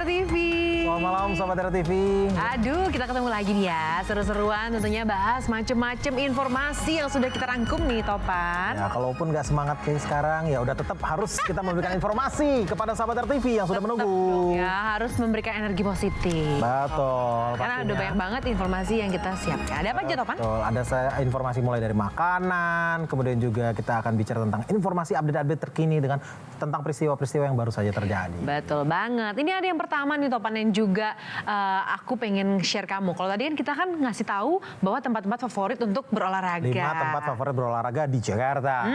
Era TV. Selamat malam Sobat Era TV. Aduh, kita ketemu lagi nih ya. Seru-seruan tentunya bahas macem-macem informasi yang sudah kita rangkum nih, Topan. Ya, kalaupun nggak semangat kayak sekarang, ya udah tetap harus kita memberikan informasi kepada Sahabat Era TV yang sudah menunggu. Dong, ya, harus memberikan energi positif. Betul. Karena ada banyak banget informasi yang kita siapkan. Ada apa aja, Topan? Betul. Ada informasi mulai dari makanan, kemudian juga kita akan bicara tentang informasi update-update terkini dengan tentang peristiwa-peristiwa yang baru saja terjadi. Betul banget. Ini ada yang pertama nih, Topan, yang juga aku pengen share kamu. Kalau tadi kan kita kan ngasih tahu bahwa tempat-tempat favorit untuk berolahraga. 5 tempat favorit berolahraga di Jakarta.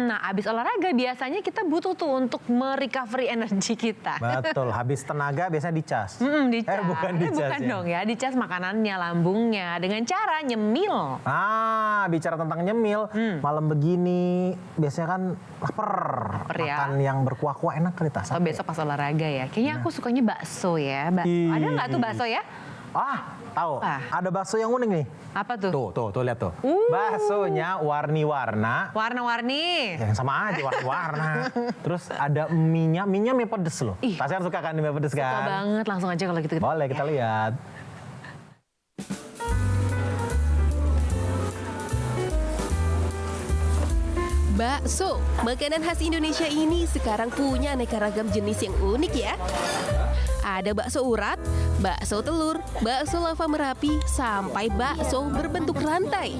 Nah, habis olahraga biasanya kita butuh tuh untuk merecovery energi kita. Betul. Habis tenaga biasanya dicas. Dicas. Bukan dicas bukan ya. dong ya. Dicas makanannya, lambungnya dengan cara nyemil. Nah, bicara tentang nyemil, malam begini biasanya kan lapar. Ya. Makan yang berkuah-kuah enak kali tas. Atau besok pas olahraga ya. Kayaknya aku sukanya bakso ya. Ada nggak tuh bakso ya? Tahu. Ada bakso yang unik nih. Apa tuh? Tuh lihat tuh. Baksonya warni-warna. Warna-warni. Yang sama aja warna-warna. Terus ada mie pedes loh. Pasti kan suka kan mie pedes kan? Suka banget, langsung aja kalau gitu. Boleh kita lihat. Bakso, makanan khas Indonesia ini sekarang punya aneka ragam jenis yang unik ya. Ada bakso urat, bakso telur, bakso lava Merapi, sampai bakso berbentuk rantai.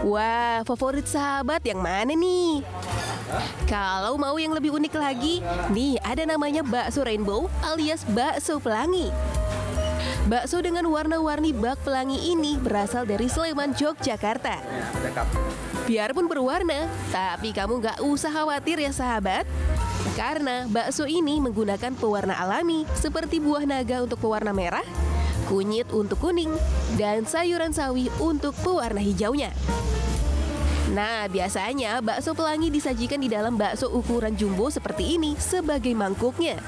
Wah, favorit sahabat yang mana nih? Kalau mau yang lebih unik lagi, nih ada namanya bakso rainbow alias bakso pelangi. Bakso dengan warna-warni bak pelangi ini berasal dari Sleman, Yogyakarta. Biarpun berwarna, tapi kamu nggak usah khawatir ya sahabat. Karena bakso ini menggunakan pewarna alami seperti buah naga untuk pewarna merah, kunyit untuk kuning, dan sayuran sawi untuk pewarna hijaunya. Nah, biasanya bakso pelangi disajikan di dalam bakso ukuran jumbo seperti ini sebagai mangkuknya.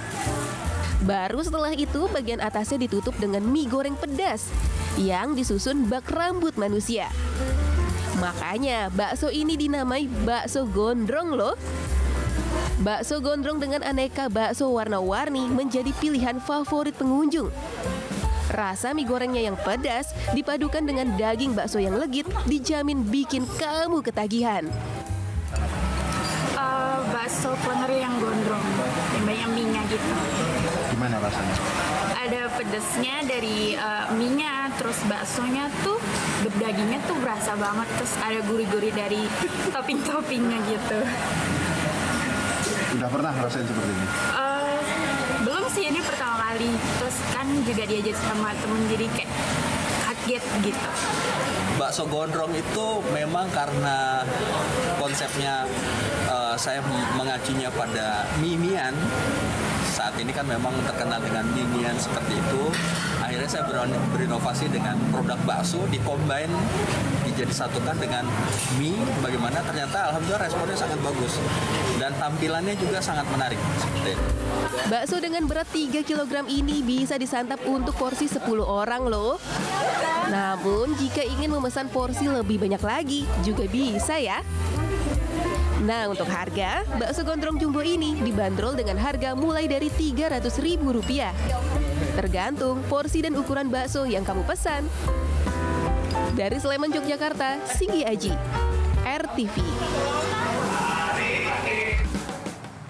Baru setelah itu bagian atasnya ditutup dengan mie goreng pedas yang disusun bak rambut manusia. Makanya bakso ini dinamai bakso gondrong loh. Bakso gondrong dengan aneka bakso warna-warni menjadi pilihan favorit pengunjung. Rasa mie gorengnya yang pedas dipadukan dengan daging bakso yang legit dijamin bikin kamu ketagihan. Bakso plenger yang gondrong, yang banyak mie-nya gitu. Gimana rasanya? Ada pedesnya dari mie-nya, terus baksonya tuh dagingnya tuh berasa banget, terus ada gurih-gurih dari topping-toppingnya gitu. Udah pernah ngerasain seperti ini? Belum sih, ini pertama kali. Terus kan juga diajak sama temen, jadi kayak kaget gitu. Bakso gondrong itu memang karena konsepnya saya mengacunya pada mie-mian. Saat ini kan memang terkenal dengan mie-mian seperti itu. Akhirnya saya berinovasi dengan produk bakso, dikombin, dijadi satukan dengan mie. Bagaimana ternyata alhamdulillah responnya sangat bagus. Dan tampilannya juga sangat menarik. Seperti itu. Bakso dengan berat 3 kg ini bisa disantap untuk porsi 10 orang loh. Namun jika ingin memesan porsi lebih banyak lagi juga bisa ya. Nah, untuk harga, bakso gondrong jumbo ini dibanderol dengan harga mulai dari Rp300.000. Tergantung porsi dan ukuran bakso yang kamu pesan. Dari Sleman, Yogyakarta, Singgi Aji, RTV.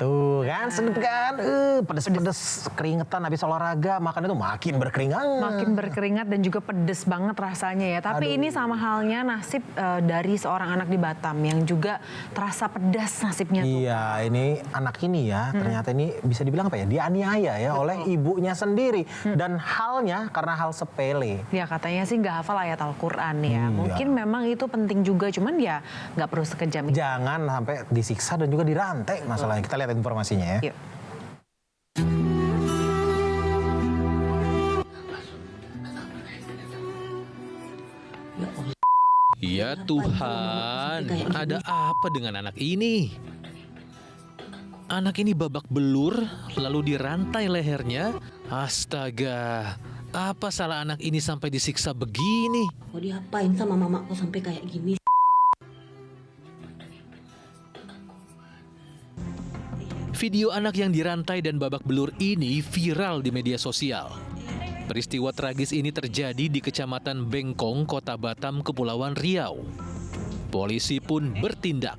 Tuh kan, sedep kan, pedes-pedes, keringetan habis olahraga, makan itu makin berkeringat. Makin berkeringat dan juga pedes banget rasanya ya. Tapi ini sama halnya nasib dari seorang anak di Batam yang juga terasa pedas nasibnya tuh. Iya, ini anak ini ya, ternyata ini bisa dibilang apa ya, dianiaya ya oleh ibunya sendiri. Dan halnya karena hal sepele. Ya katanya sih nggak hafal ayat Al-Quran ya. Mungkin memang itu penting juga, cuman ya nggak perlu sekejam itu. Jangan sampai disiksa dan juga dirantai masalahnya. Kita lihat informasinya ya. Yuk. Ya Tuhan, ada apa dengan anak ini? Anak ini babak belur, lalu dirantai lehernya. Astaga, apa salah anak ini sampai disiksa begini? Mau diapain sama mamaku sampai kayak gini? Video anak yang dirantai dan babak belur ini viral di media sosial. Peristiwa tragis ini terjadi di Kecamatan Bengkong, Kota Batam, Kepulauan Riau. Polisi pun bertindak.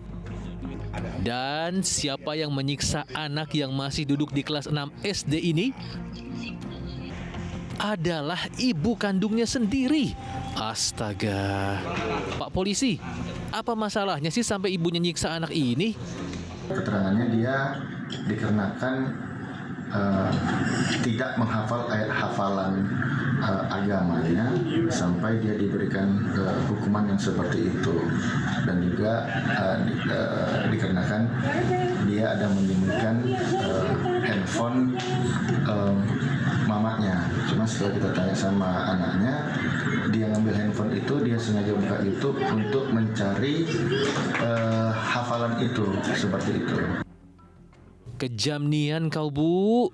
Dan siapa yang menyiksa anak yang masih duduk di kelas 6 SD ini adalah ibu kandungnya sendiri. Astaga. Pak polisi, apa masalahnya sih sampai ibunya nyiksa anak ini? Keterangannya dia dikarenakan tidak menghafal ayat hafalan agamanya sampai dia diberikan hukuman yang seperti itu, dan juga dikarenakan dia ada menyembunyikan handphone mamanya. Cuma setelah kita tanya sama anaknya, dia ngambil handphone itu, dia sengaja buka YouTube untuk mencari hafalan itu, seperti itu. Kejam nian kau, Bu.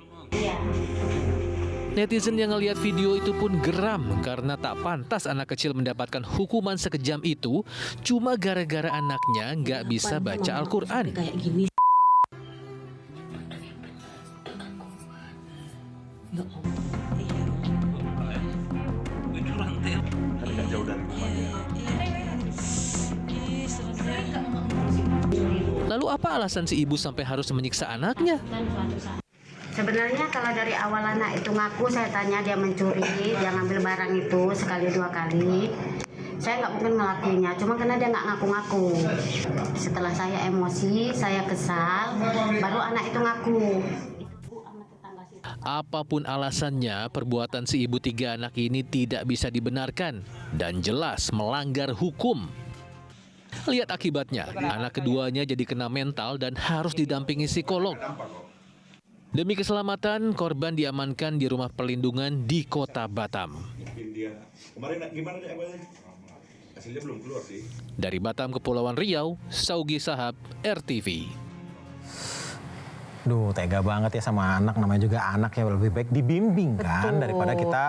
Netizen yang ngelihat video itu pun geram karena tak pantas anak kecil mendapatkan hukuman sekejam itu cuma gara-gara anaknya nggak bisa baca Al-Quran. Kayak gini. Ya Lalu apa alasan si ibu sampai harus menyiksa anaknya? Sebenarnya kalau dari awal anak itu ngaku, saya tanya dia mencuri, dia ngambil barang itu sekali dua kali. Saya nggak mungkin ngelakuinnya, cuma karena dia nggak ngaku-ngaku. Setelah saya emosi, saya kesal, baru anak itu ngaku. Apapun alasannya, perbuatan si ibu 3 anak ini tidak bisa dibenarkan dan jelas melanggar hukum. Lihat akibatnya, anak keduanya jadi kena mental dan harus didampingi psikolog. Demi keselamatan, korban diamankan di rumah perlindungan di Kota Batam. Dari Batam, Kepulauan Riau, Saugi Sahab, RTV. Duh, tega banget ya sama anak, namanya juga anak ya, lebih baik dibimbing kan. Betul. Daripada kita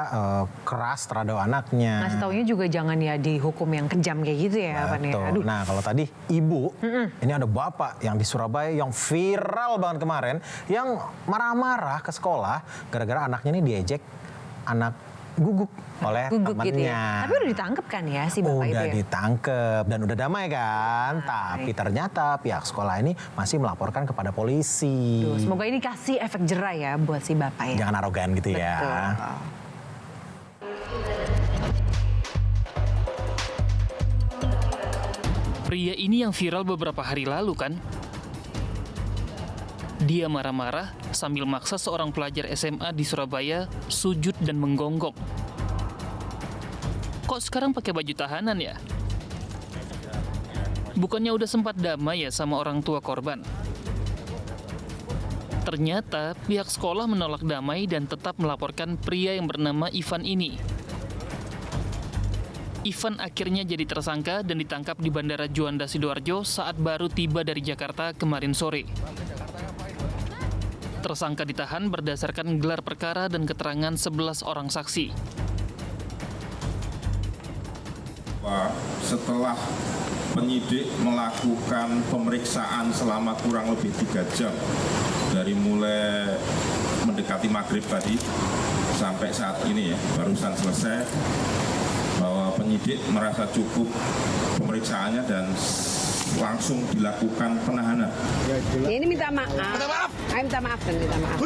keras terhadap anaknya. Ngasih taunya juga jangan ya dihukum yang kejam kayak gitu ya, Pak. Betul. Aduh. Nah, kalau tadi ibu, ini ada bapak yang di Surabaya yang viral banget kemarin, yang marah-marah ke sekolah gara-gara anaknya ini diejek anak guguk oleh Gugup temannya. gitu ya. Tapi udah ditangkap kan ya si bapak itu Udah ya? ditangkep dan udah damai kan. Tapi ternyata pihak sekolah ini masih melaporkan kepada polisi. Duh, semoga ini kasih efek jerah ya buat si bapak ya. Jangan arogan gitu ya. Betul. Pria ini yang viral beberapa hari lalu kan? Dia marah-marah sambil maksa seorang pelajar SMA di Surabaya sujud dan menggonggong. Kok sekarang pakai baju tahanan ya? Bukannya udah sempat damai ya sama orang tua korban? Ternyata pihak sekolah menolak damai dan tetap melaporkan pria yang bernama Ivan ini. Ivan akhirnya jadi tersangka dan ditangkap di Bandara Juanda Sidoarjo saat baru tiba dari Jakarta kemarin sore. Tersangka ditahan berdasarkan gelar perkara dan keterangan 11 orang saksi. Setelah penyidik melakukan pemeriksaan selama kurang lebih 3 jam dari mulai mendekati maghrib tadi sampai saat ini ya, barusan selesai, bahwa penyidik merasa cukup pemeriksaannya dan langsung dilakukan penahanan. Ini minta maaf. Minta maaf dan minta maaf.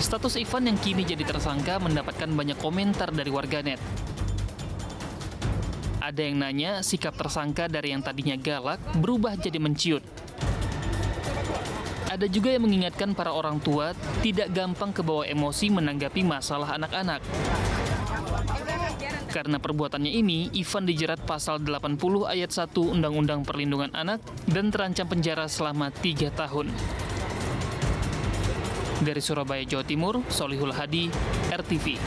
Status Ivan yang kini jadi tersangka mendapatkan banyak komentar dari warganet. Ada yang nanya sikap tersangka dari yang tadinya galak berubah jadi menciut. Ada juga yang mengingatkan para orang tua tidak gampang kebawa emosi menanggapi masalah anak-anak. Karena perbuatannya ini, Ivan dijerat pasal 80 ayat 1 Undang-Undang Perlindungan Anak dan terancam penjara selama 3 tahun. Dari Surabaya, Jawa Timur, Solihul Hadi, RTV.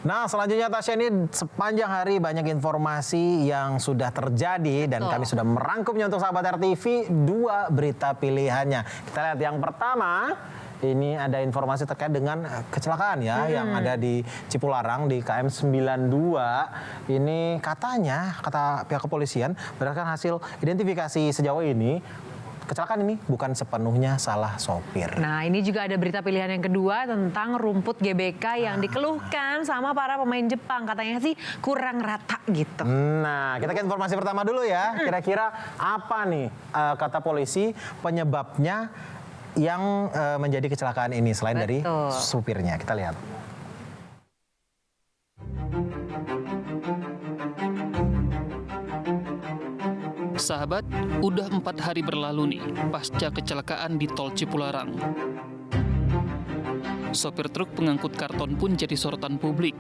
Nah, selanjutnya Tasya, ini sepanjang hari banyak informasi yang sudah terjadi dan kami sudah merangkumnya untuk sahabat RTV, 2 berita pilihannya. Kita lihat yang pertama, ini ada informasi terkait dengan kecelakaan ya yang ada di Cipularang di KM 92. Ini katanya, kata pihak kepolisian, berdasarkan hasil identifikasi sejauh ini, kecelakaan ini bukan sepenuhnya salah sopir. Nah, ini juga ada berita pilihan yang kedua tentang rumput GBK yang dikeluhkan sama para pemain Jepang. Katanya sih kurang rata gitu. Nah, kita ke informasi pertama dulu ya. Kira-kira apa nih kata polisi penyebabnya yang menjadi kecelakaan ini selain dari supirnya? Kita lihat. Sahabat, udah 4 hari berlalu nih pasca kecelakaan di tol Cipularang. Sopir truk pengangkut karton pun jadi sorotan publik.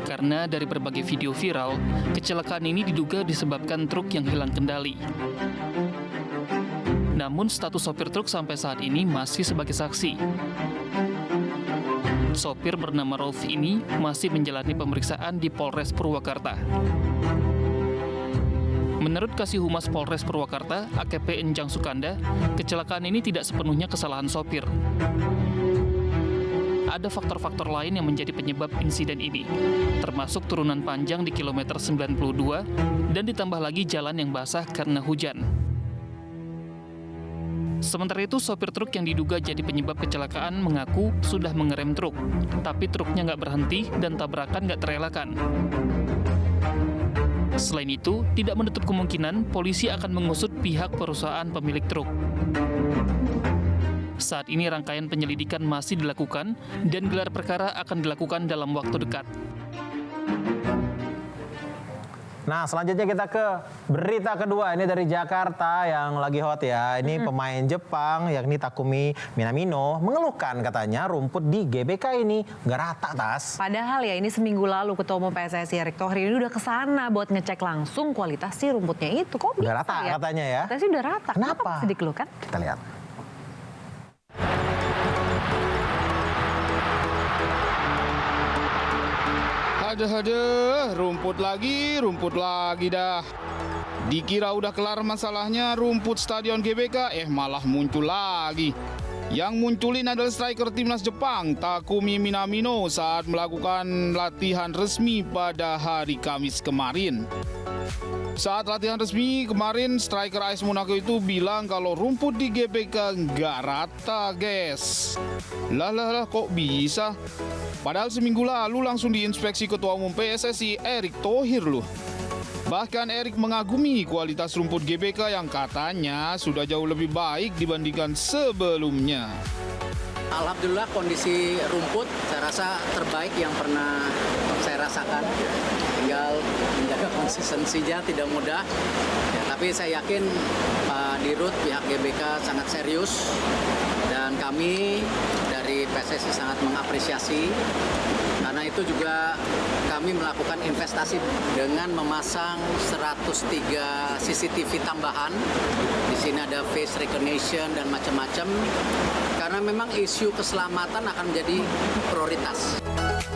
Karena dari berbagai video viral, kecelakaan ini diduga disebabkan truk yang hilang kendali. Namun status sopir truk sampai saat ini masih sebagai saksi. Sopir bernama Rolf ini masih menjalani pemeriksaan di Polres Purwakarta. Menurut Kasih Humas Polres Purwakarta, AKP Enjang Sukanda, kecelakaan ini tidak sepenuhnya kesalahan sopir. Ada faktor-faktor lain yang menjadi penyebab insiden ini, termasuk turunan panjang di kilometer 92 dan ditambah lagi jalan yang basah karena hujan. Sementara itu, sopir truk yang diduga jadi penyebab kecelakaan mengaku sudah mengerem truk, tapi truknya nggak berhenti dan tabrakan nggak terelakkan. Selain itu, tidak menutup kemungkinan polisi akan mengusut pihak perusahaan pemilik truk. Saat ini rangkaian penyelidikan masih dilakukan dan gelar perkara akan dilakukan dalam waktu dekat. Nah, selanjutnya kita ke berita kedua. Ini dari Jakarta yang lagi hot ya. Ini pemain Jepang yakni Takumi Minamino mengeluhkan katanya rumput di GBK ini nggak rata, Tas. Padahal ya ini seminggu lalu Ketua Umum PSSI Erick Thohir ini udah kesana buat ngecek langsung kualitas si rumputnya itu. Kok bisa Udah rata ya? katanya ya. Katanya sih udah rata. Kenapa? Bisa dikeluhkan? Kita lihat. Aduh, rumput lagi dah. Dikira udah kelar masalahnya rumput stadion GBK, malah muncul lagi. Yang munculin adalah striker timnas Jepang, Takumi Minamino saat melakukan latihan resmi pada hari Kamis kemarin. Saat latihan resmi kemarin, striker AS Monaco itu bilang kalau rumput di GBK nggak rata, guys. Lah, kok bisa? Padahal seminggu lalu langsung diinspeksi Ketua Umum PSSI Erick Thohir loh. Bahkan Erick mengagumi kualitas rumput GBK yang katanya sudah jauh lebih baik dibandingkan sebelumnya. Alhamdulillah kondisi rumput saya rasa terbaik yang pernah saya rasakan. Tinggal menjaga konsistensinya tidak mudah. Ya, tapi saya yakin Pak Dirut pihak GBK sangat serius dan kami dari PSSI sangat mengapresiasi. Karena itu juga kami melakukan investasi dengan memasang 103 CCTV tambahan. Di sini ada face recognition dan macam-macam. Karena memang isu keselamatan akan menjadi prioritas.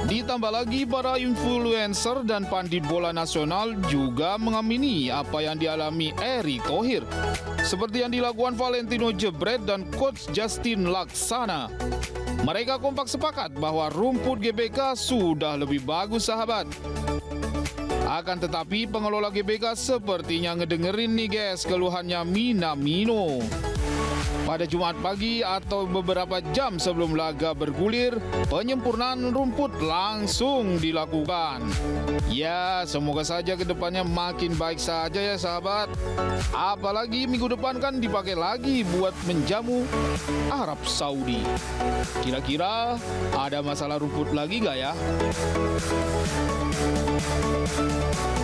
Ditambah lagi para influencer dan pandit bola nasional juga mengamini apa yang dialami Erick Thohir. Seperti yang dilakukan Valentino Jebret dan Coach Justin Laksana. Mereka kompak sepakat bahwa rumput GBK sudah lebih bagus, sahabat. Akan tetapi pengelola GBK sepertinya ngedengerin nih guys keluhannya Minamino. Pada Jumat pagi atau beberapa jam sebelum laga bergulir, penyempurnaan rumput langsung dilakukan. Ya, semoga saja kedepannya makin baik saja ya sahabat. Apalagi minggu depan kan dipakai lagi buat menjamu Arab Saudi. Kira-kira ada masalah rumput lagi gak ya?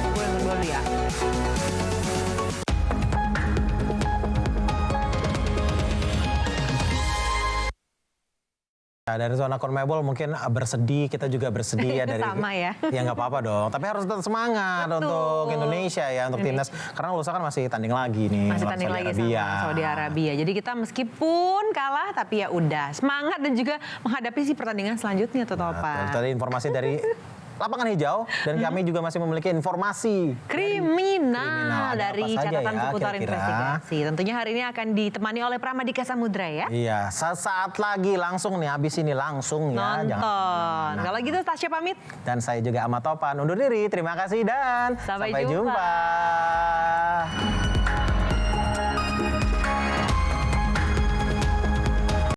Gue yang dulu ya. Dari zona CONMEBOL mungkin bersedih, kita juga bersedih ya dari Sama ya. Ya nggak apa-apa dong, tapi harus tetap semangat untuk Indonesia ya, untuk timnas. Karena lusa kan masih tanding lagi nih. Masih tanding lagi sama Saudi Arabia. Jadi kita meskipun kalah tapi ya udah semangat dan juga menghadapi si pertandingan selanjutnya tuh Topa. Tadi informasi dari Lapangan Hijau dan kami juga masih memiliki informasi kriminal dari Apa saja catatan ya, seputar kira-kira? investigasi. Tentunya hari ini akan ditemani oleh Pramadika Samudra ya. Iya, sesaat lagi langsung nih, habis ini langsung ya. Nonton. Kalau gitu Tasya pamit. Dan saya juga Ahmad Topan undur diri. Terima kasih dan Sampai jumpa.